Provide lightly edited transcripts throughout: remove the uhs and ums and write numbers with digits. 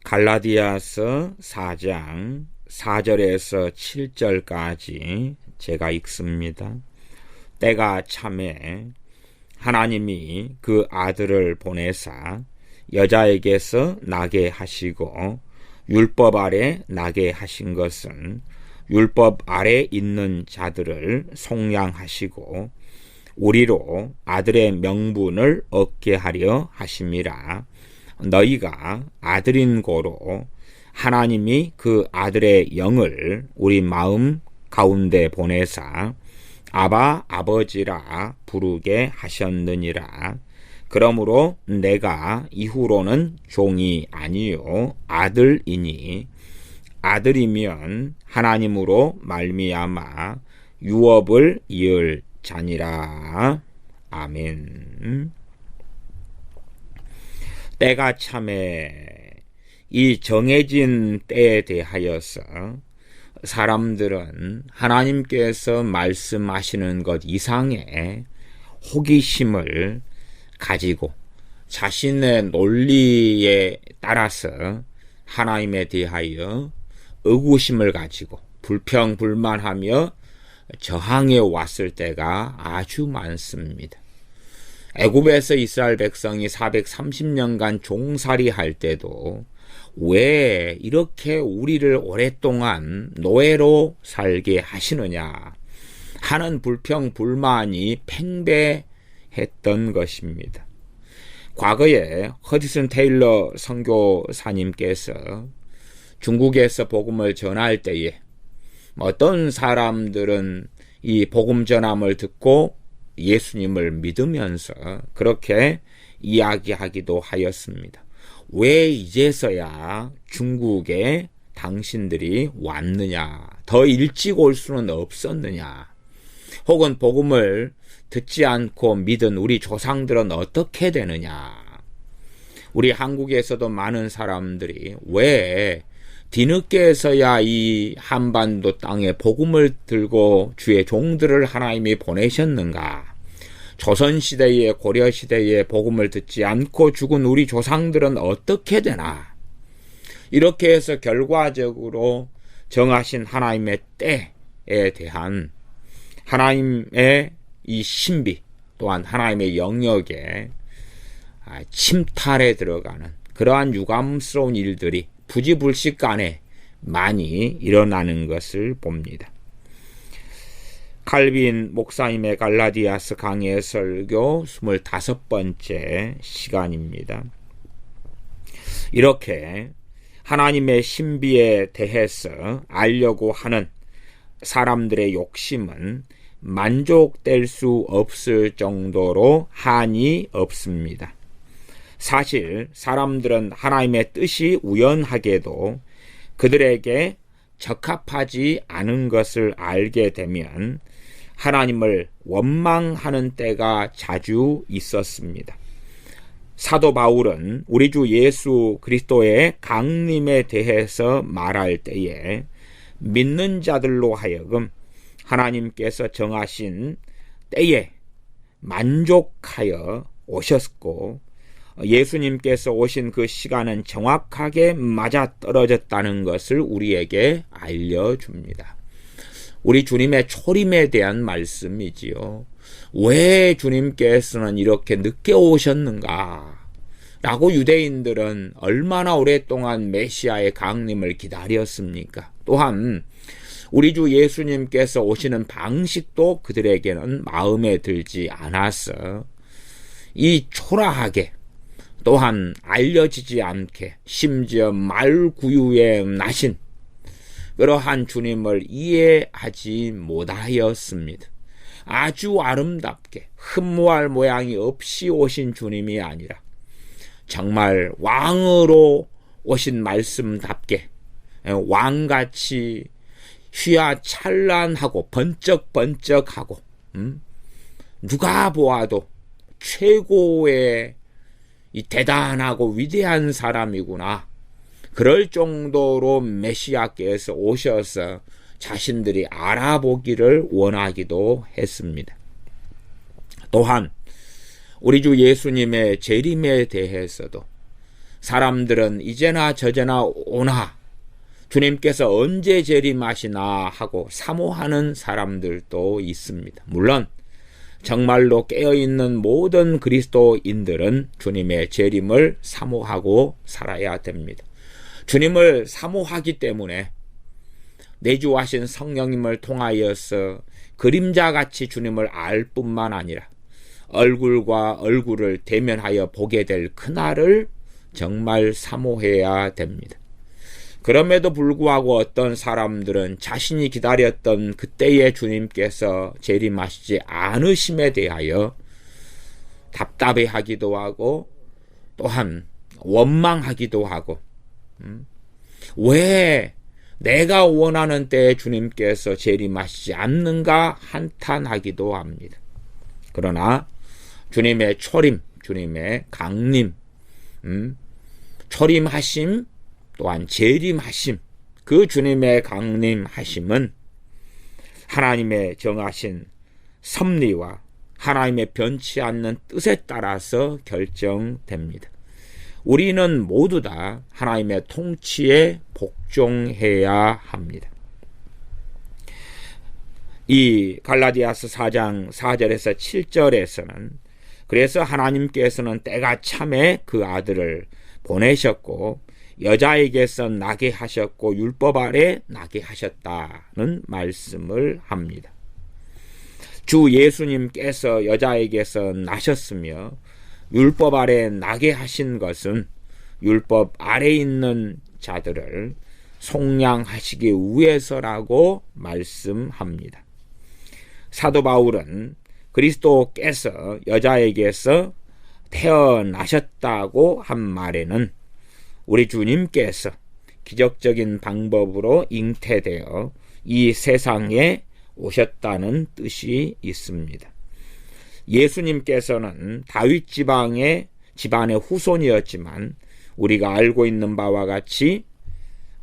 갈라디아서 4장 4절에서 7절까지 제가 읽습니다. 때가 참에 하나님이 그 아들을 보내사 여자에게서 나게 하시고 율법 아래 나게 하신 것은 율법 아래 있는 자들을 속량하시고 우리로 아들의 명분을 얻게 하려 하심이라. 너희가 아들인 고로 하나님이 그 아들의 영을 우리 마음 가운데 보내사 아바 아버지라 부르게 하셨느니라. 그러므로 내가 이후로는 종이 아니요 아들이니 아들이면 하나님으로 말미암아 유업을 이을 자니라. 아멘. 때가 참에 이 정해진 때에 대하여서 사람들은 하나님께서 말씀하시는 것 이상의 호기심을 가지고 자신의 논리에 따라서 하나님에 대하여 의구심을 가지고 불평불만하며 저항해 왔을 때가 아주 많습니다. 애굽에서 이스라엘 백성이 430년간 종살이 할 때도 왜 이렇게 우리를 오랫동안 노예로 살게 하시느냐 하는 불평불만이 팽배했던 것입니다. 과거에 허드슨 테일러 선교사님께서 중국에서 복음을 전할 때에 어떤 사람들은 이 복음 전함을 듣고 예수님을 믿으면서 그렇게 이야기하기도 하였습니다. 왜 이제서야 중국에 당신들이 왔느냐? 더 일찍 올 수는 없었느냐? 혹은 복음을 듣지 않고 믿은 우리 조상들은 어떻게 되느냐? 우리 한국에서도 많은 사람들이 왜 뒤늦게서야 이 한반도 땅에 복음을 들고 주의 종들을 하나님이 보내셨는가? 조선시대에 고려시대에 복음을 듣지 않고 죽은 우리 조상들은 어떻게 되나? 이렇게 해서 결과적으로 정하신 하나님의 때에 대한 하나님의 이 신비 또한 하나님의 영역에 침탈에 들어가는 그러한 유감스러운 일들이 부지불식간에 많이 일어나는 것을 봅니다. 칼빈 목사님의 갈라디아서 강해 설교 25번째 시간입니다. 이렇게 하나님의 신비에 대해서 알려고 하는 사람들의 욕심은 만족될 수 없을 정도로 한이 없습니다. 사실 사람들은 하나님의 뜻이 우연하게도 그들에게 적합하지 않은 것을 알게 되면 하나님을 원망하는 때가 자주 있었습니다. 사도 바울은 우리 주 예수 그리스도의 강림에 대해서 말할 때에 믿는 자들로 하여금 하나님께서 정하신 때에 만족하여 오셨고 예수님께서 오신 그 시간은 정확하게 맞아떨어졌다는 것을 우리에게 알려줍니다. 우리 주님의 초림에 대한 말씀이지요. 왜 주님께서는 이렇게 늦게 오셨는가? 라고 유대인들은 얼마나 오랫동안 메시아의 강림을 기다렸습니까? 또한 우리 주 예수님께서 오시는 방식도 그들에게는 마음에 들지 않아서 이 초라하게 또한 알려지지 않게 심지어 말구유에 나신 그러한 주님을 이해하지 못하였습니다. 아주 아름답게 흠모할 모양이 없이 오신 주님이 아니라 정말 왕으로 오신 말씀답게 왕같이 휘하찬란하고 번쩍번쩍하고 누가 보아도 최고의 이 대단하고 위대한 사람이구나. 그럴 정도로 메시아께서 오셔서 자신들이 알아보기를 원하기도 했습니다. 또한 우리 주 예수님의 재림에 대해서도 사람들은 이제나 저제나 오나 주님께서 언제 재림하시나 하고 사모하는 사람들도 있습니다. 물론 정말로 깨어있는 모든 그리스도인들은 주님의 재림을 사모하고 살아야 됩니다. 주님을 사모하기 때문에 내주하신 성령님을 통하여서 그림자같이 주님을 알 뿐만 아니라 얼굴과 얼굴을 대면하여 보게 될 그날을 정말 사모해야 됩니다. 그럼에도 불구하고 어떤 사람들은 자신이 기다렸던 그때의 주님께서 재림하시지 않으심에 대하여 답답해하기도 하고 또한 원망하기도 하고 왜 내가 원하는 때에 주님께서 재림하시지 않는가 한탄하기도 합니다. 그러나 주님의 초림, 주님의 강림, 초림하심 또한 재림하심, 그 주님의 강림하심은 하나님의 정하신 섭리와 하나님의 변치 않는 뜻에 따라서 결정됩니다. 우리는 모두 다 하나님의 통치에 복종해야 합니다. 이 갈라디아서 4장 4절에서 7절에서는 그래서 하나님께서는 때가 참에 그 아들을 보내셨고 여자에게서 나게 하셨고 율법 아래 나게 하셨다는 말씀을 합니다. 주 예수님께서 여자에게서 나셨으며 율법 아래 나게 하신 것은 율법 아래 있는 자들을 속량하시기 위해서라고 말씀합니다. 사도 바울은 그리스도께서 여자에게서 태어나셨다고 한 말에는 우리 주님께서 기적적인 방법으로 잉태되어 이 세상에 오셨다는 뜻이 있습니다. 예수님께서는 다윗 집안의 후손이었지만 우리가 알고 있는 바와 같이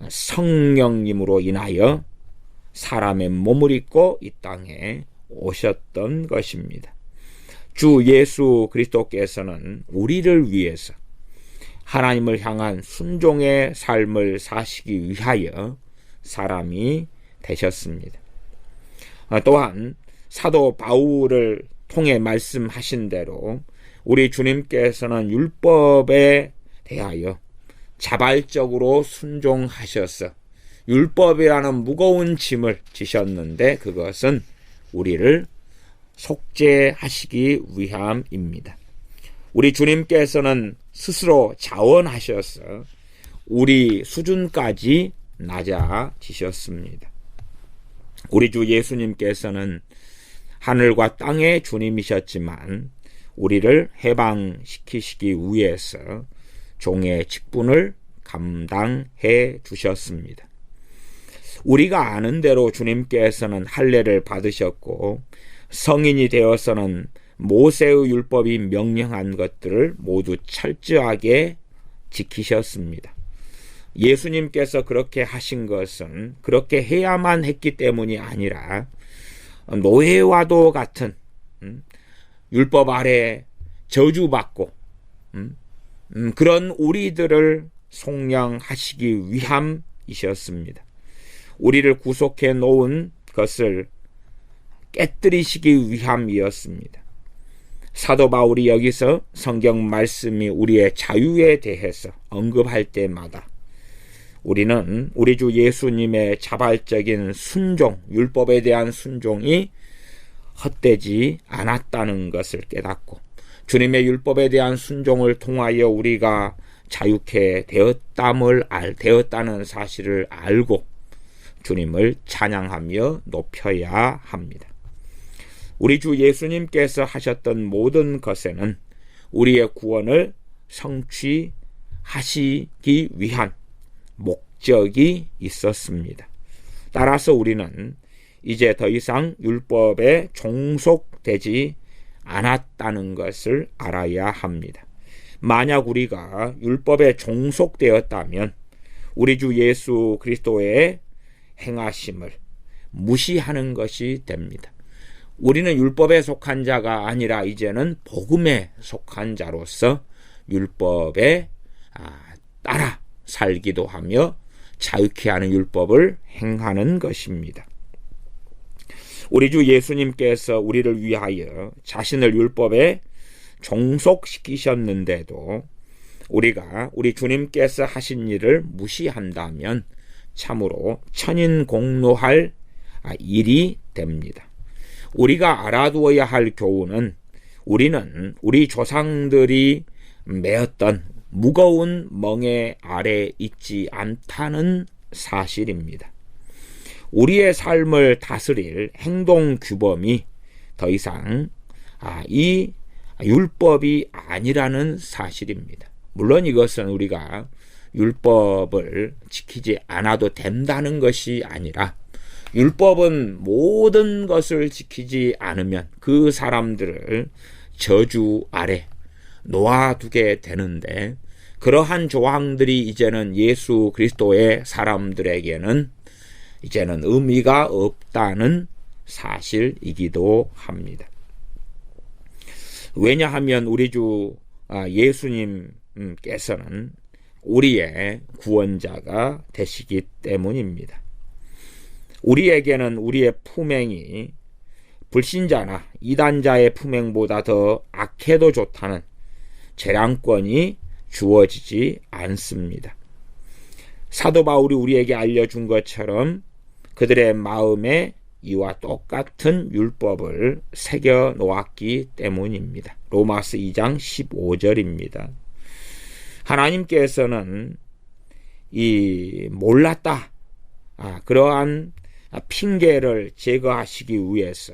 성령님으로 인하여 사람의 몸을 입고 이 땅에 오셨던 것입니다. 주 예수 그리스도께서는 우리를 위해서 하나님을 향한 순종의 삶을 사시기 위하여 사람이 되셨습니다. 또한 사도 바울을 통해 말씀하신 대로 우리 주님께서는 율법에 대하여 자발적으로 순종하셔서 율법이라는 무거운 짐을 지셨는데 그것은 우리를 속죄하시기 위함입니다. 우리 주님께서는 스스로 자원하셔서 우리 수준까지 낮아지셨습니다. 우리 주 예수님께서는 하늘과 땅의 주님이셨지만 우리를 해방시키시기 위해서 종의 직분을 감당해 주셨습니다. 우리가 아는 대로 주님께서는 할례를 받으셨고 성인이 되어서는 모세의 율법이 명령한 것들을 모두 철저하게 지키셨습니다. 예수님께서 그렇게 하신 것은 그렇게 해야만 했기 때문이 아니라 노예와도 같은 율법 아래 저주받고 그런 우리들을 속량하시기 위함이셨습니다. 우리를 구속해 놓은 것을 깨뜨리시기 위함이었습니다. 사도 바울이 여기서 성경 말씀이 우리의 자유에 대해서 언급할 때마다 우리는 우리 주 예수님의 자발적인 순종, 율법에 대한 순종이 헛되지 않았다는 것을 깨닫고 주님의 율법에 대한 순종을 통하여 우리가 자유케 되었다는 사실을 알고 주님을 찬양하며 높여야 합니다. 우리 주 예수님께서 하셨던 모든 것에는 우리의 구원을 성취하시기 위한 목적이 있었습니다. 따라서 우리는 이제 더 이상 율법에 종속되지 않았다는 것을 알아야 합니다. 만약 우리가 율법에 종속되었다면 우리 주 예수 그리스도의 행하심을 무시하는 것이 됩니다. 우리는 율법에 속한 자가 아니라 이제는 복음에 속한 자로서 율법에 따라 살기도 하며 자유케 하는 율법을 행하는 것입니다. 우리 주 예수님께서 우리를 위하여 자신을 율법에 종속시키셨는데도 우리가 우리 주님께서 하신 일을 무시한다면 참으로 천인공노할 일이 됩니다. 우리가 알아두어야 할 교훈은 우리는 우리 조상들이 메었던 무거운 멍에 아래 있지 않다는 사실입니다. 우리의 삶을 다스릴 행동 규범이 더 이상 이 율법이 아니라는 사실입니다. 물론 이것은 우리가 율법을 지키지 않아도 된다는 것이 아니라 율법은 모든 것을 지키지 않으면 그 사람들을 저주 아래 놓아두게 되는데, 그러한 조항들이 이제는 예수 그리스도의 사람들에게는 이제는 의미가 없다는 사실이기도 합니다. 왜냐하면 우리 주 예수님께서는 우리의 구원자가 되시기 때문입니다. 우리에게는 우리의 품행이 불신자나 이단자의 품행보다 더 악해도 좋다는 재량권이 주어지지 않습니다. 사도 바울이 우리에게 알려준 것처럼 그들의 마음에 이와 똑같은 율법을 새겨 놓았기 때문입니다. 로마서 2장 15절입니다. 하나님께서는 이 몰랐다, 그러한 핑계를 제거하시기 위해서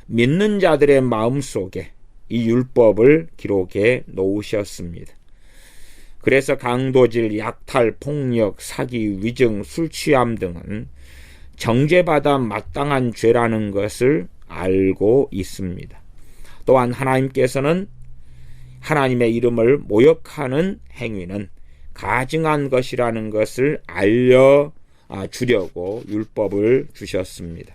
믿는 자들의 마음속에 이 율법을 기록해 놓으셨습니다. 그래서 강도질, 약탈, 폭력, 사기, 위증, 술취함 등은 정죄받아 마땅한 죄라는 것을 알고 있습니다. 또한 하나님께서는 하나님의 이름을 모욕하는 행위는 가증한 것이라는 것을 알려주려고 율법을 주셨습니다.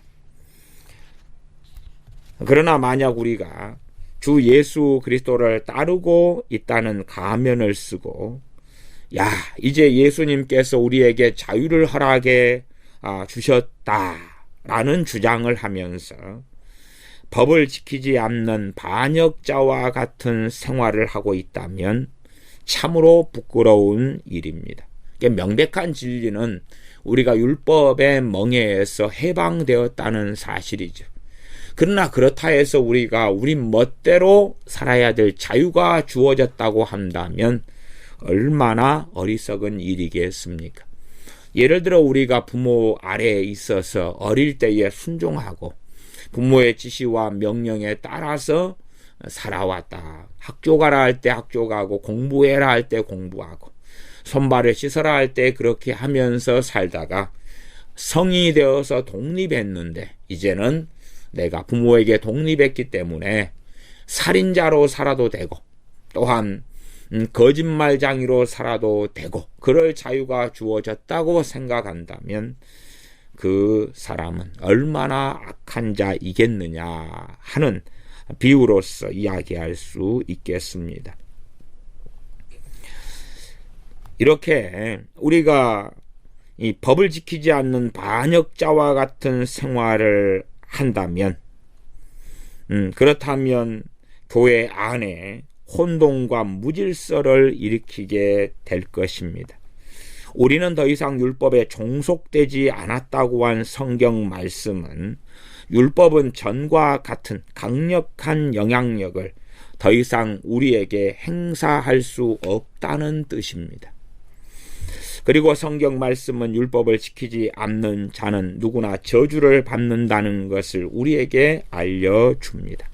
그러나 만약 우리가 주 예수 그리스도를 따르고 있다는 가면을 쓰고 이제 예수님께서 우리에게 자유를 허락해 주셨다라는 주장을 하면서 법을 지키지 않는 반역자와 같은 생활을 하고 있다면 참으로 부끄러운 일입니다. 명백한 진리는 우리가 율법의 멍에에서 해방되었다는 사실이죠. 그러나 그렇다 해서 우리가 우리 멋대로 살아야 될 자유가 주어졌다고 한다면 얼마나 어리석은 일이겠습니까? 예를 들어 우리가 부모 아래에 있어서 어릴 때에 순종하고 부모의 지시와 명령에 따라서 살아왔다. 학교 가라 할 때 학교 가고 공부해라 할 때 공부하고 손발을 씻어라 할 때 그렇게 하면서 살다가 성인이 되어서 독립했는데 이제는 내가 부모에게 독립했기 때문에 살인자로 살아도 되고 또한 거짓말장이로 살아도 되고 그럴 자유가 주어졌다고 생각한다면 그 사람은 얼마나 악한 자이겠느냐 하는 비유로서 이야기할 수 있겠습니다. 이렇게 우리가 이 법을 지키지 않는 반역자와 같은 생활을 한다면 그렇다면 교회 안에 혼동과 무질서를 일으키게 될 것입니다. 우리는 더 이상 율법에 종속되지 않았다고 한 성경 말씀은 율법은 전과 같은 강력한 영향력을 더 이상 우리에게 행사할 수 없다는 뜻입니다. 그리고 성경 말씀은 율법을 지키지 않는 자는 누구나 저주를 받는다는 것을 우리에게 알려줍니다.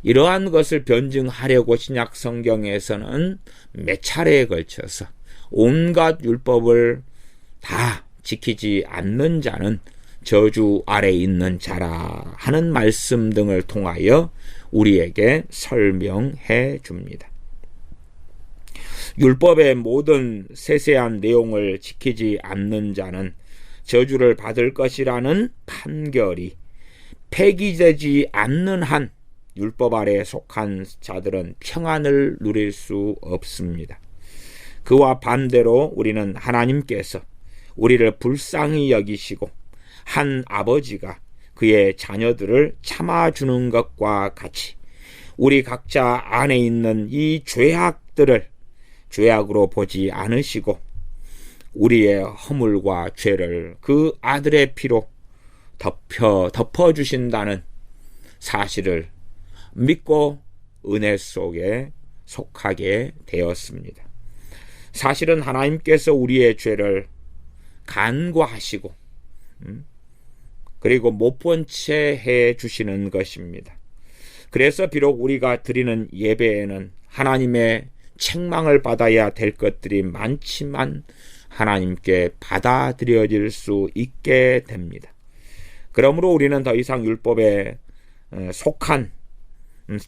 이러한 것을 변증하려고 신약 성경에서는 몇 차례에 걸쳐서 온갖 율법을 다 지키지 않는 자는 저주 아래 있는 자라 하는 말씀 등을 통하여 우리에게 설명해 줍니다. 율법의 모든 세세한 내용을 지키지 않는 자는 저주를 받을 것이라는 판결이 폐기되지 않는 한 율법 아래에 속한 자들은 평안을 누릴 수 없습니다. 그와 반대로 우리는 하나님께서 우리를 불쌍히 여기시고 한 아버지가 그의 자녀들을 참아주는 것과 같이 우리 각자 안에 있는 이 죄악들을 죄악으로 보지 않으시고 우리의 허물과 죄를 그 아들의 피로 덮어주신다는 사실을 믿고 은혜 속에 속하게 되었습니다. 사실은 하나님께서 우리의 죄를 간과하시고 그리고 못 본 채 해주시는 것입니다. 그래서 비록 우리가 드리는 예배에는 하나님의 책망을 받아야 될 것들이 많지만 하나님께 받아들여질 수 있게 됩니다. 그러므로 우리는 더 이상 율법에 속한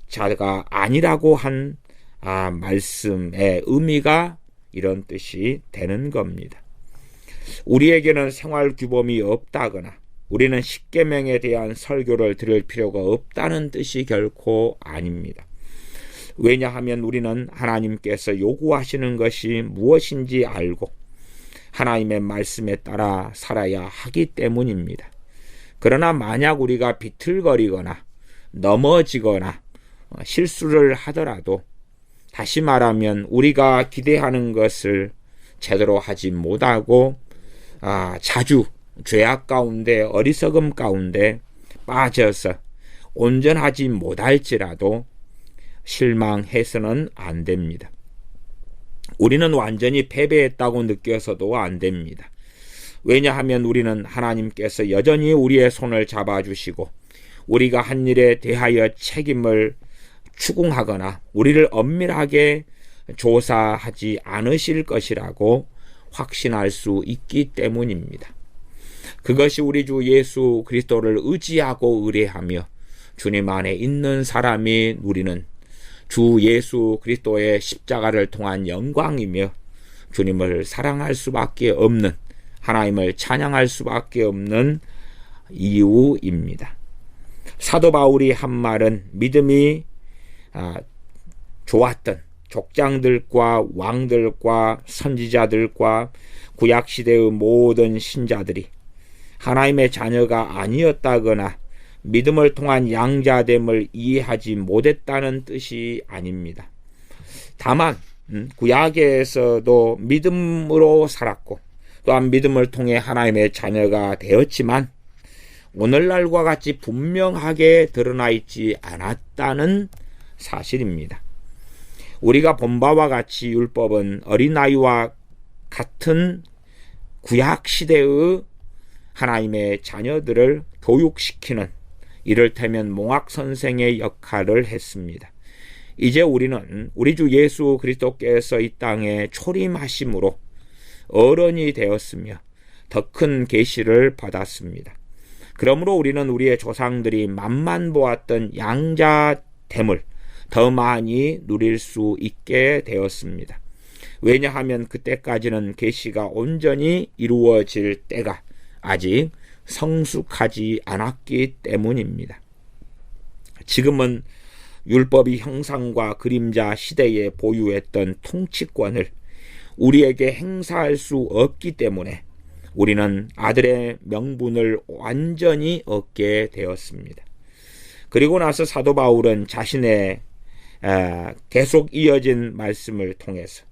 자가 아니라고 한 말씀의 의미가 이런 뜻이 되는 겁니다. 우리에게는 생활 규범이 없다거나 우리는 십계명에 대한 설교를 들을 필요가 없다는 뜻이 결코 아닙니다. 왜냐하면 우리는 하나님께서 요구하시는 것이 무엇인지 알고 하나님의 말씀에 따라 살아야 하기 때문입니다. 그러나 만약 우리가 비틀거리거나 넘어지거나 실수를 하더라도 다시 말하면 우리가 기대하는 것을 제대로 하지 못하고 자주 죄악 가운데 어리석음 가운데 빠져서 온전하지 못할지라도 실망해서는 안 됩니다. 우리는 완전히 패배했다고 느껴서도 안 됩니다. 왜냐하면 우리는 하나님께서 여전히 우리의 손을 잡아주시고 우리가 한 일에 대하여 책임을 추궁하거나 우리를 엄밀하게 조사하지 않으실 것이라고 확신할 수 있기 때문입니다. 그것이 우리 주 예수 그리스도를 의지하고 의뢰하며 주님 안에 있는 사람이 누리는 주 예수 그리스도의 십자가를 통한 영광이며 주님을 사랑할 수밖에 없는, 하나님을 찬양할 수밖에 없는 이유입니다. 사도 바울이 한 말은 믿음이 좋았던 족장들과 왕들과 선지자들과 구약시대의 모든 신자들이 하나님의 자녀가 아니었다거나 믿음을 통한 양자됨을 이해하지 못했다는 뜻이 아닙니다. 다만 구약에서도 믿음으로 살았고 또한 믿음을 통해 하나님의 자녀가 되었지만 오늘날과 같이 분명하게 드러나 있지 않았다는 사실입니다. 우리가 본 바와 같이 율법은 어린아이와 같은 구약시대의 하나님의 자녀들을 교육시키는 이를테면 몽학선생의 역할을 했습니다. 이제 우리는 우리 주 예수 그리스도께서 이 땅에 초림하심으로 어른이 되었으며 더 큰 계시를 받았습니다. 그러므로 우리는 우리의 조상들이 맛만 보았던 양자됨을 더 많이 누릴 수 있게 되었습니다. 왜냐하면 그때까지는 계시가 온전히 이루어질 때가 아직 성숙하지 않았기 때문입니다. 지금은 율법이 형상과 그림자 시대에 보유했던 통치권을 우리에게 행사할 수 없기 때문에 우리는 아들의 명분을 완전히 얻게 되었습니다. 그리고 나서 사도 바울은 자신의 계속 이어진 말씀을 통해서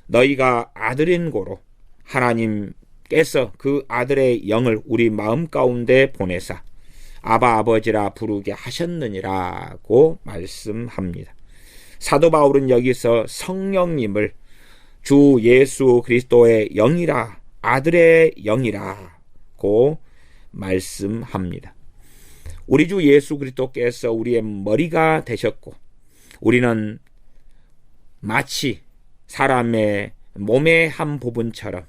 너희가 아들인 고로 하나님께서 그 아들의 영을 우리 마음 가운데 보내사 아바 아버지라 부르게 하셨느니라고 말씀합니다. 사도 바울은 여기서 성령님을 주 예수 그리스도의 영이라, 아들의 영이라고 말씀합니다. 우리 주 예수 그리스도께서 우리의 머리가 되셨고 우리는 마치 사람의 몸의 한 부분처럼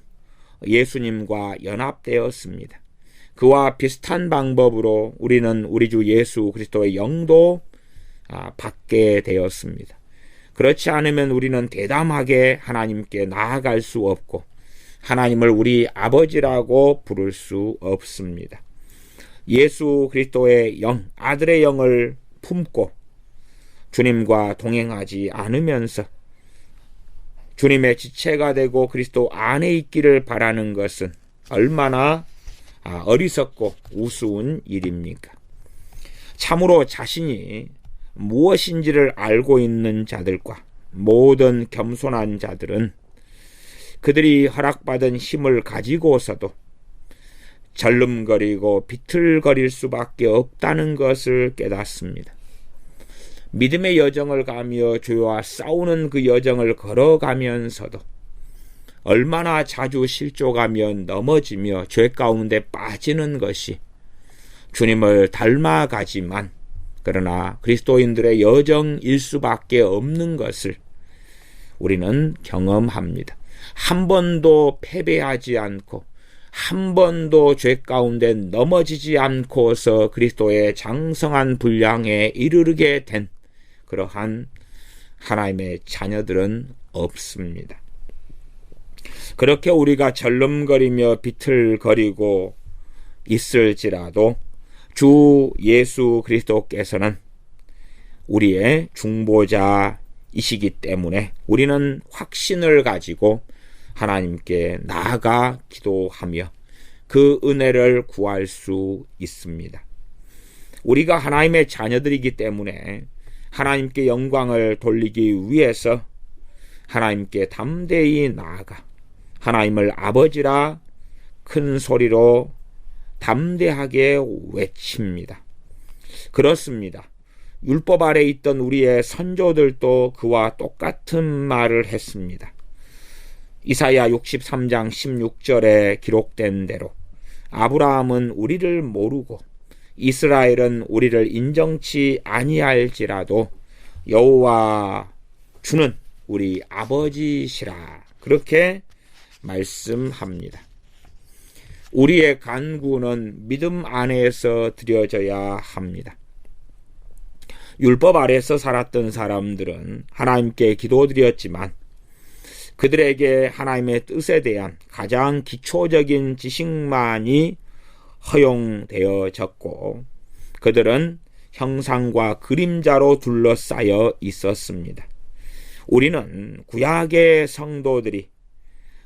예수님과 연합되었습니다. 그와 비슷한 방법으로 우리는 우리 주 예수 그리스도의 영도 받게 되었습니다. 그렇지 않으면 우리는 대담하게 하나님께 나아갈 수 없고 하나님을 우리 아버지라고 부를 수 없습니다. 예수 그리스도의 영, 아들의 영을 품고 주님과 동행하지 않으면서 주님의 지체가 되고 그리스도 안에 있기를 바라는 것은 얼마나 어리석고 우스운 일입니까? 참으로 자신이 무엇인지를 알고 있는 자들과 모든 겸손한 자들은 그들이 허락받은 힘을 가지고서도 절름거리고 비틀거릴 수밖에 없다는 것을 깨닫습니다. 믿음의 여정을 가며 주와 싸우는 그 여정을 걸어가면서도 얼마나 자주 실족하며 넘어지며 죄 가운데 빠지는 것이 주님을 닮아가지만 그러나 그리스도인들의 여정일 수밖에 없는 것을 우리는 경험합니다. 한 번도 패배하지 않고 한 번도 죄 가운데 넘어지지 않고서 그리스도의 장성한 분량에 이르게 된 그러한 하나님의 자녀들은 없습니다. 그렇게 우리가 절름거리며 비틀거리고 있을지라도 주 예수 그리스도께서는 우리의 중보자이시기 때문에 우리는 확신을 가지고 하나님께 나아가 기도하며 그 은혜를 구할 수 있습니다. 우리가 하나님의 자녀들이기 때문에 하나님께 영광을 돌리기 위해서 하나님께 담대히 나아가 하나님을 아버지라 큰 소리로 담대하게 외칩니다. 그렇습니다. 율법 아래 있던 우리의 선조들도 그와 똑같은 말을 했습니다. 이사야 63장 16절에 기록된 대로 아브라함은 우리를 모르고 이스라엘은 우리를 인정치 아니할지라도 여호와 주는 우리 아버지시라 그렇게 말씀합니다. 우리의 간구는 믿음 안에서 드려져야 합니다. 율법 아래서 살았던 사람들은 하나님께 기도드렸지만 그들에게 하나님의 뜻에 대한 가장 기초적인 지식만이 허용되어졌고 그들은 형상과 그림자로 둘러싸여 있었습니다. 우리는 구약의 성도들이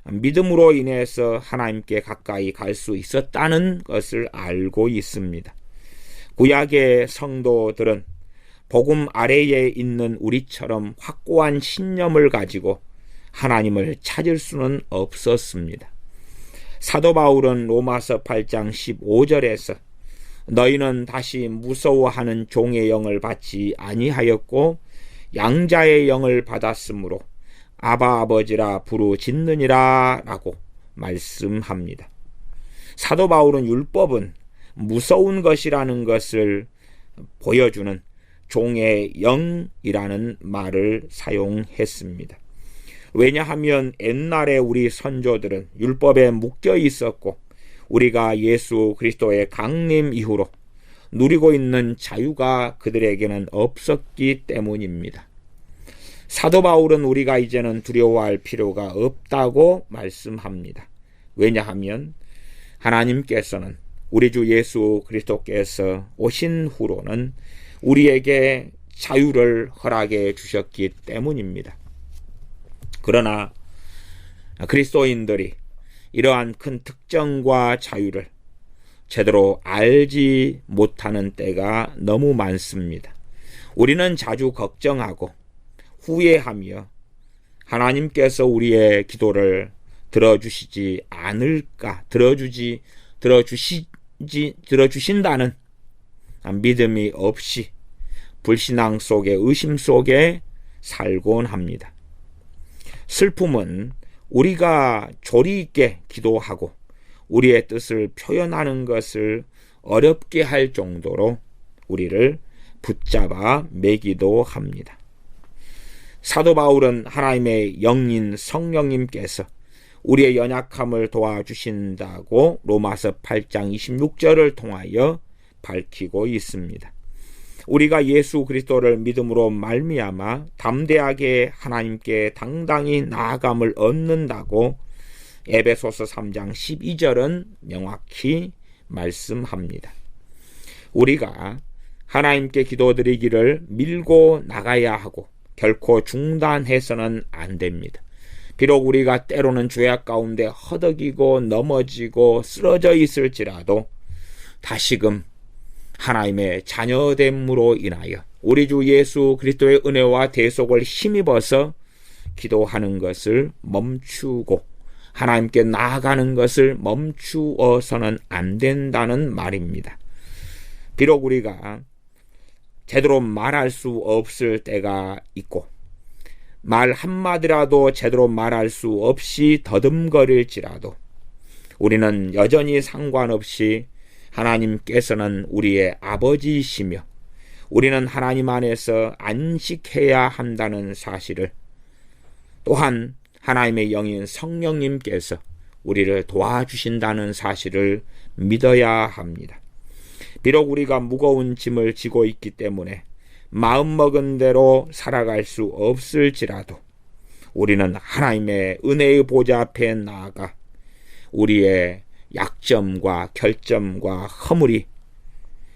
믿음으로 인해서 하나님께 가까이 갈 수 있었다는 것을 알고 있습니다. 구약의 성도들은 복음 아래에 있는 우리처럼 확고한 신념을 가지고 하나님을 찾을 수는 없었습니다. 사도 바울은 로마서 8장 15절에서 너희는 다시 무서워하는 종의 영을 받지 아니하였고 양자의 영을 받았으므로 아바 아버지라 부르짖느니라 라고 말씀합니다. 사도 바울은 율법은 무서운 것이라는 것을 보여주는 종의 영이라는 말을 사용했습니다. 왜냐하면 옛날에 우리 선조들은 율법에 묶여 있었고 우리가 예수 그리스도의 강림 이후로 누리고 있는 자유가 그들에게는 없었기 때문입니다. 사도 바울은 우리가 이제는 두려워할 필요가 없다고 말씀합니다. 왜냐하면 하나님께서는 우리 주 예수 그리스도께서 오신 후로는 우리에게 자유를 허락해 주셨기 때문입니다. 그러나 그리스도인들이 이러한 큰 특정과 자유를 제대로 알지 못하는 때가 너무 많습니다. 우리는 자주 걱정하고 후회하며 하나님께서 우리의 기도를 들어주시지 않을까, 들어주신다는 믿음이 없이 불신앙 속에, 의심 속에 살곤 합니다. 슬픔은 우리가 조리 있게 기도하고 우리의 뜻을 표현하는 것을 어렵게 할 정도로 우리를 붙잡아 매기도 합니다. 사도 바울은 하나님의 영인 성령님께서 우리의 연약함을 도와주신다고 로마서 8장 26절을 통하여 밝히고 있습니다. 우리가 예수 그리스도를 믿음으로 말미암아 담대하게 하나님께 당당히 나아감을 얻는다고 에베소서 3장 12절은 명확히 말씀합니다. 우리가 하나님께 기도드리기를 밀고 나가야 하고 결코 중단해서는 안 됩니다. 비록 우리가 때로는 죄악 가운데 허덕이고 넘어지고 쓰러져 있을지라도 다시금 하나님의 자녀됨으로 인하여 우리 주 예수 그리스도의 은혜와 대속을 힘입어서 기도하는 것을 멈추고 하나님께 나아가는 것을 멈추어서는 안 된다는 말입니다. 비록 우리가 제대로 말할 수 없을 때가 있고 말 한마디라도 제대로 말할 수 없이 더듬거릴지라도 우리는 여전히 상관없이 하나님께서는 우리의 아버지이시며 우리는 하나님 안에서 안식해야 한다는 사실을, 또한 하나님의 영인 성령님께서 우리를 도와주신다는 사실을 믿어야 합니다. 비록 우리가 무거운 짐을 지고 있기 때문에 마음먹은 대로 살아갈 수 없을지라도 우리는 하나님의 은혜의 보좌 앞에 나아가 우리의 약점과 결점과 허물이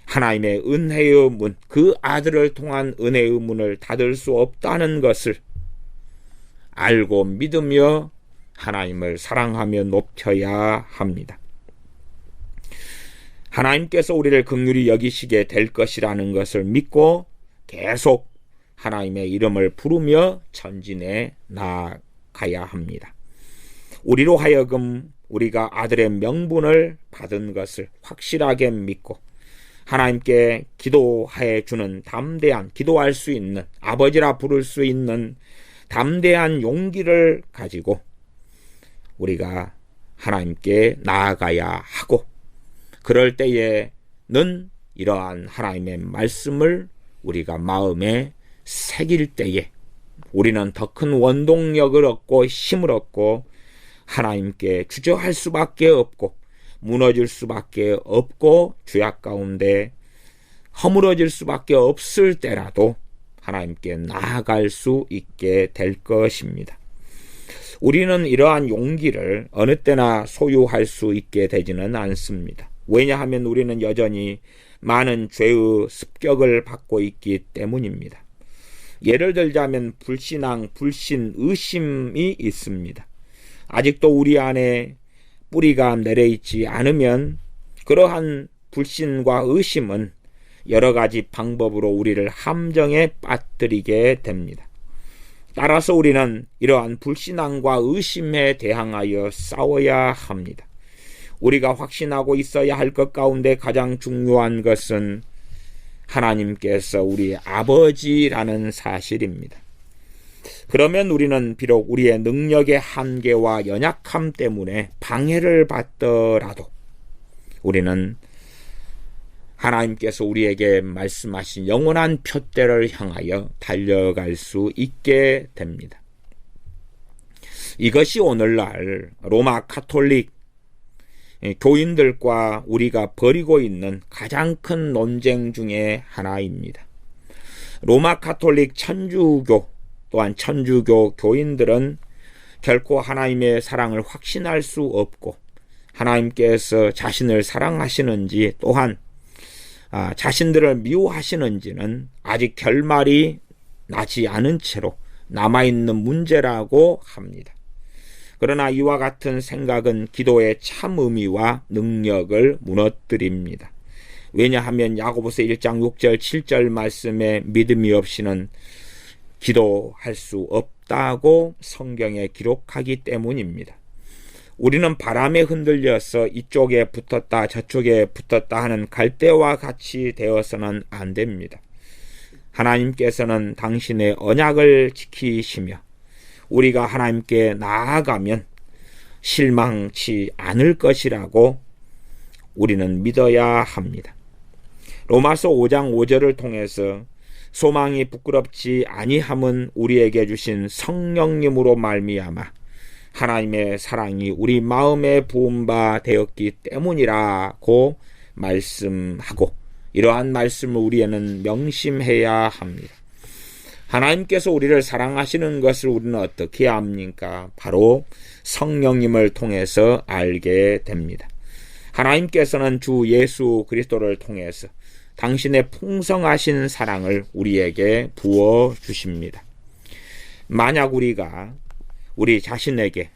하나님의 은혜의 문, 그 아들을 통한 은혜의 문을 닫을 수 없다는 것을 알고 믿으며 하나님을 사랑하며 높여야 합니다. 하나님께서 우리를 긍휼히 여기시게 될 것이라는 것을 믿고 계속 하나님의 이름을 부르며 전진해 나아가야 합니다. 우리로 하여금 우리가 아들의 명분을 받은 것을 확실하게 믿고 하나님께 기도해 주는 담대한, 기도할 수 있는, 아버지라 부를 수 있는 담대한 용기를 가지고 우리가 하나님께 나아가야 하고, 그럴 때에는 이러한 하나님의 말씀을 우리가 마음에 새길 때에 우리는 더 큰 원동력을 얻고 힘을 얻고 하나님께 주저할 수밖에 없고 무너질 수밖에 없고 죄악 가운데 허물어질 수밖에 없을 때라도 하나님께 나아갈 수 있게 될 것입니다. 우리는 이러한 용기를 어느 때나 소유할 수 있게 되지는 않습니다. 왜냐하면 우리는 여전히 많은 죄의 습격을 받고 있기 때문입니다. 예를 들자면 불신앙, 불신, 의심이 있습니다. 아직도 우리 안에 뿌리가 내려있지 않으면 그러한 불신과 의심은 여러 가지 방법으로 우리를 함정에 빠뜨리게 됩니다. 따라서 우리는 이러한 불신앙과 의심에 대항하여 싸워야 합니다. 우리가 확신하고 있어야 할 것 가운데 가장 중요한 것은 하나님께서 우리의 아버지라는 사실입니다. 그러면 우리는 비록 우리의 능력의 한계와 연약함 때문에 방해를 받더라도 우리는 하나님께서 우리에게 말씀하신 영원한 표대를 향하여 달려갈 수 있게 됩니다. 이것이 오늘날 로마 가톨릭 교인들과 우리가 벌이고 있는 가장 큰 논쟁 중에 하나입니다. 로마 가톨릭 천주교 또한 천주교 교인들은 결코 하나님의 사랑을 확신할 수 없고 하나님께서 자신을 사랑하시는지 또한 자신들을 미워하시는지는 아직 결말이 나지 않은 채로 남아있는 문제라고 합니다. 그러나 이와 같은 생각은 기도의 참 의미와 능력을 무너뜨립니다. 왜냐하면 야고보서 1장 6절 7절 말씀에 믿음이 없이는 기도할 수 없다고 성경에 기록하기 때문입니다. 우리는 바람에 흔들려서 이쪽에 붙었다 저쪽에 붙었다 하는 갈대와 같이 되어서는 안 됩니다. 하나님께서는 당신의 언약을 지키시며 우리가 하나님께 나아가면 실망치 않을 것이라고 우리는 믿어야 합니다. 로마서 5장 5절을 통해서 소망이 부끄럽지 아니함은 우리에게 주신 성령님으로 말미암아 하나님의 사랑이 우리 마음에 부은 바 되었기 때문이라고 말씀하고, 이러한 말씀을 우리는 명심해야 합니다. 하나님께서 우리를 사랑하시는 것을 우리는 어떻게 압니까? 바로 성령님을 통해서 알게 됩니다. 하나님께서는 주 예수 그리스도를 통해서 당신의 풍성하신 사랑을 우리에게 부어 주십니다. 만약 우리가 우리 자신에게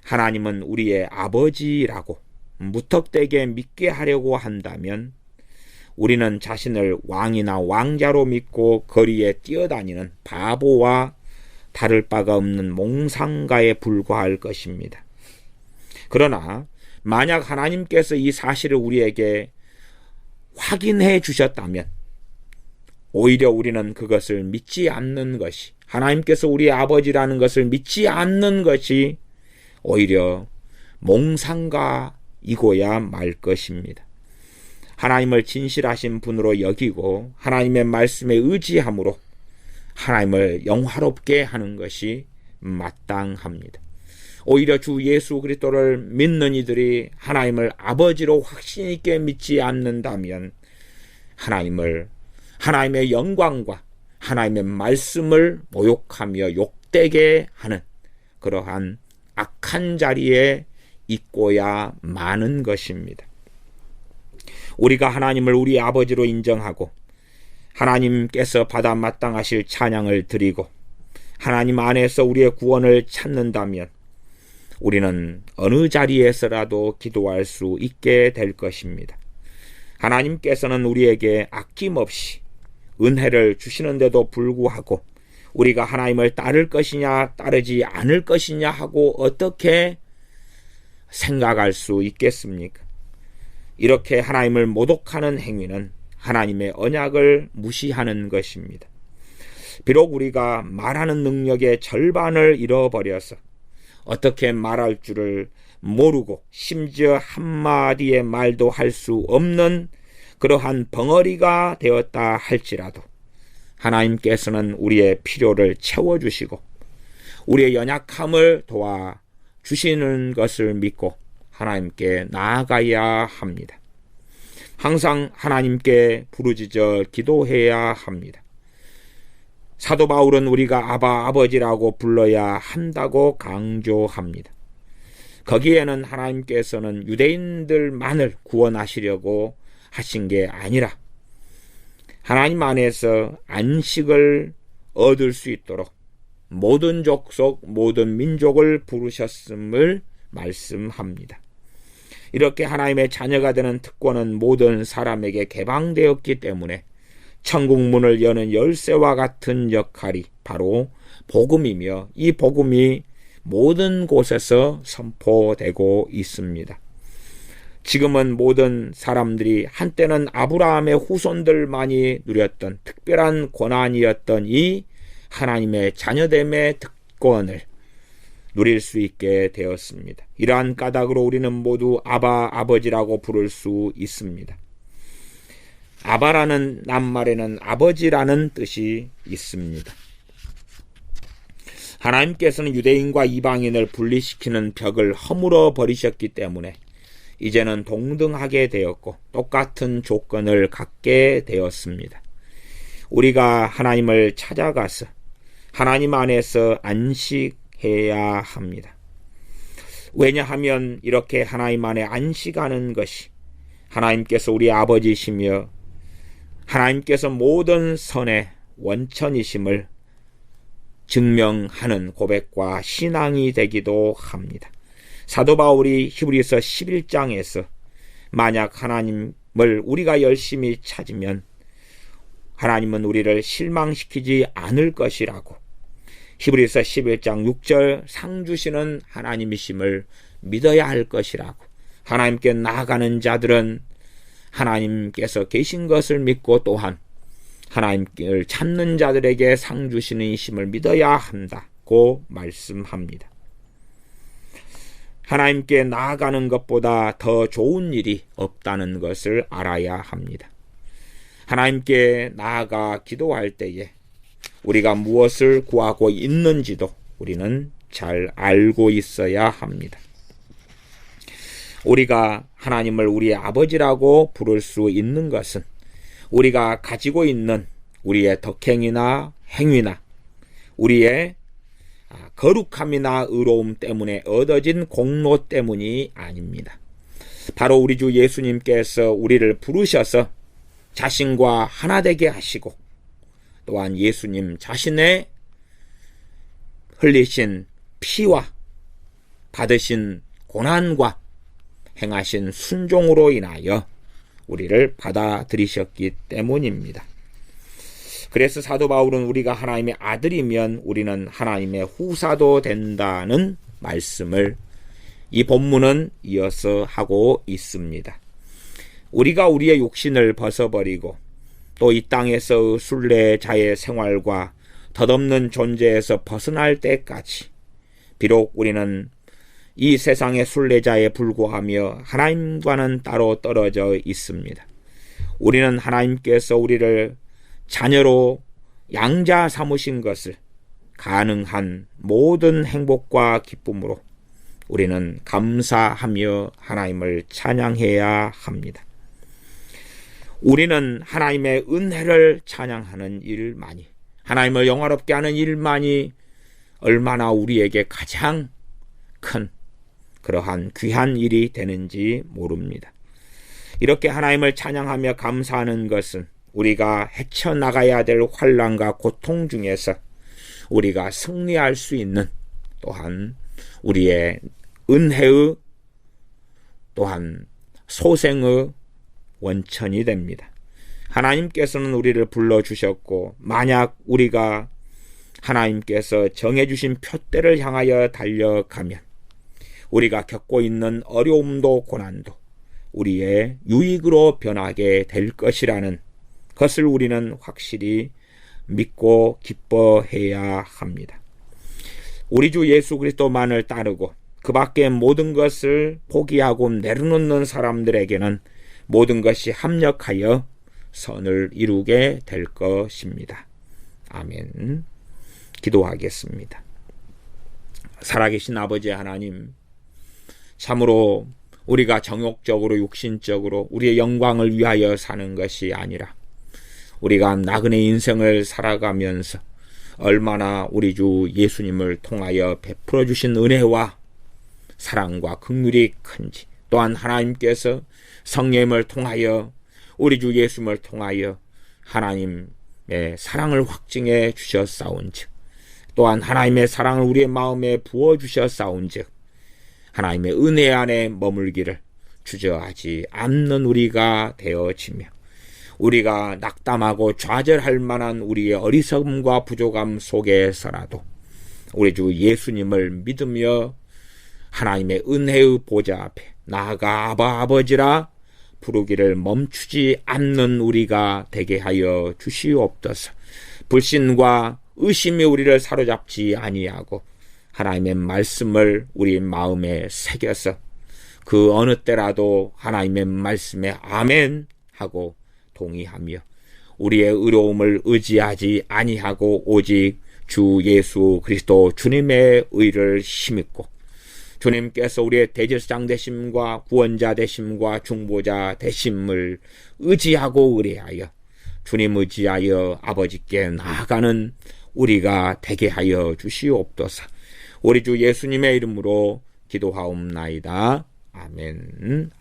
하나님은 우리의 아버지라고 무턱대게 믿게 하려고 한다면 우리는 자신을 왕이나 왕자로 믿고 거리에 뛰어다니는 바보와 다를 바가 없는 몽상가에 불과할 것입니다. 그러나 만약 하나님께서 이 사실을 우리에게 확인해 주셨다면 오히려 우리는 그것을 믿지 않는 것이, 하나님께서 우리의 아버지라는 것을 믿지 않는 것이 오히려 몽상가이고야 말 것입니다. 하나님을 진실하신 분으로 여기고 하나님의 말씀에 의지함으로 하나님을 영화롭게 하는 것이 마땅합니다. 오히려 주 예수 그리스도를 믿는 이들이 하나님을 아버지로 확신 있게 믿지 않는다면 하나님의 영광과 하나님의 말씀을 모욕하며 욕되게 하는 그러한 악한 자리에 있고야 마는 것입니다. 우리가 하나님을 우리 아버지로 인정하고 하나님께서 받아 마땅하실 찬양을 드리고 하나님 안에서 우리의 구원을 찾는다면 우리는 어느 자리에서라도 기도할 수 있게 될 것입니다. 하나님께서는 우리에게 아낌없이 은혜를 주시는데도 불구하고 우리가 하나님을 따를 것이냐 따르지 않을 것이냐 하고 어떻게 생각할 수 있겠습니까? 이렇게 하나님을 모독하는 행위는 하나님의 언약을 무시하는 것입니다. 비록 우리가 말하는 능력의 절반을 잃어버려서 어떻게 말할 줄을 모르고 심지어 한마디의 말도 할 수 없는 그러한 벙어리가 되었다 할지라도 하나님께서는 우리의 필요를 채워주시고 우리의 연약함을 도와주시는 것을 믿고 하나님께 나아가야 합니다. 항상 하나님께 부르짖어 기도해야 합니다. 사도 바울은 우리가 아바 아버지라고 불러야 한다고 강조합니다. 거기에는 하나님께서는 유대인들만을 구원하시려고 하신 게 아니라 하나님 안에서 안식을 얻을 수 있도록 모든 족속, 모든 민족을 부르셨음을 말씀합니다. 이렇게 하나님의 자녀가 되는 특권은 모든 사람에게 개방되었기 때문에 천국 문을 여는 열쇠와 같은 역할이 바로 복음이며 이 복음이 모든 곳에서 선포되고 있습니다. 지금은 모든 사람들이 한때는 아브라함의 후손들만이 누렸던 특별한 권한이었던 이 하나님의 자녀됨의 특권을 누릴 수 있게 되었습니다. 이러한 까닭으로 우리는 모두 아바 아버지라고 부를 수 있습니다. 아바라는 낱말에는 아버지라는 뜻이 있습니다. 하나님께서는 유대인과 이방인을 분리시키는 벽을 허물어 버리셨기 때문에 이제는 동등하게 되었고 똑같은 조건을 갖게 되었습니다. 우리가 하나님을 찾아가서 하나님 안에서 안식해야 합니다. 왜냐하면 이렇게 하나님 안에 안식하는 것이 하나님께서 우리 아버지시며 하나님께서 모든 선의 원천이심을 증명하는 고백과 신앙이 되기도 합니다. 사도 바울이 히브리서 11장에서 만약 하나님을 우리가 열심히 찾으면 하나님은 우리를 실망시키지 않을 것이라고 히브리서 11장 6절 상 주시는 하나님이심을 믿어야 할 것이라고 하나님께 나아가는 자들은 하나님께서 계신 것을 믿고 또한 하나님을 찾는 자들에게 상 주시는 이심을 믿어야 한다고 말씀합니다. 하나님께 나아가는 것보다 더 좋은 일이 없다는 것을 알아야 합니다. 하나님께 나아가 기도할 때에 우리가 무엇을 구하고 있는지도 우리는 잘 알고 있어야 합니다. 우리가 하나님을 우리의 아버지라고 부를 수 있는 것은 우리가 가지고 있는 우리의 덕행이나 행위나 우리의 거룩함이나 의로움 때문에 얻어진 공로 때문이 아닙니다. 바로 우리 주 예수님께서 우리를 부르셔서 자신과 하나 되게 하시고 또한 예수님 자신의 흘리신 피와 받으신 고난과 행하신 순종으로 인하여 우리를 받아들이셨기 때문입니다. 그래서 사도 바울은 우리가 하나님의 아들이면 우리는 하나님의 후사도 된다는 말씀을 이 본문은 이어서 하고 있습니다. 우리가 우리의 육신을 벗어버리고 또 이 땅에서 순례자의 생활과 덧없는 존재에서 벗어날 때까지 비록 우리는 이 세상의 순례자에 불과하며 하나님과는 따로 떨어져 있습니다. 우리는 하나님께서 우리를 자녀로 양자 삼으신 것을 가능한 모든 행복과 기쁨으로 우리는 감사하며 하나님을 찬양해야 합니다. 우리는 하나님의 은혜를 찬양하는 일만이, 하나님을 영화롭게 하는 일만이 얼마나 우리에게 가장 큰 그러한 귀한 일이 되는지 모릅니다. 이렇게 하나님을 찬양하며 감사하는 것은 우리가 헤쳐나가야 될 환난과 고통 중에서 우리가 승리할 수 있는 또한 우리의 은혜의 또한 소생의 원천이 됩니다. 하나님께서는 우리를 불러주셨고 만약 우리가 하나님께서 정해주신 표대를 향하여 달려가면 우리가 겪고 있는 어려움도 고난도 우리의 유익으로 변하게 될 것이라는 것을 우리는 확실히 믿고 기뻐해야 합니다. 우리 주 예수 그리스도만을 따르고 그 밖의 모든 것을 포기하고 내려놓는 사람들에게는 모든 것이 합력하여 선을 이루게 될 것입니다. 아멘. 기도하겠습니다. 살아계신 아버지 하나님, 참으로 우리가 정욕적으로 육신적으로 우리의 영광을 위하여 사는 것이 아니라 우리가 나그네 인생을 살아가면서 얼마나 우리 주 예수님을 통하여 베풀어 주신 은혜와 사랑과 긍휼이 큰지, 또한 하나님께서 성령님을 통하여 우리 주 예수님을 통하여 하나님의 사랑을 확증해 주셨사온즉, 또한 하나님의 사랑을 우리의 마음에 부어 주셨사온즉 하나님의 은혜 안에 머물기를 주저하지 않는 우리가 되어지며 우리가 낙담하고 좌절할 만한 우리의 어리석음과 부족함 속에서라도 우리 주 예수님을 믿으며 하나님의 은혜의 보좌 앞에 나아가 아바 아버지라 부르기를 멈추지 않는 우리가 되게 하여 주시옵소서. 불신과 의심이 우리를 사로잡지 아니하고 하나님의 말씀을 우리 마음에 새겨서 그 어느 때라도 하나님의 말씀에 아멘 하고 동의하며 우리의 의로움을 의지하지 아니하고 오직 주 예수 그리스도 주님의 의를 힘입고 주님께서 우리의 대제사장 되심과 구원자 되심과 중보자 되심을 의지하고 의뢰하여 주님 의지하여 아버지께 나아가는 우리가 되게 하여 주시옵소서. 우리 주 예수님의 이름으로 기도하옵나이다. 아멘.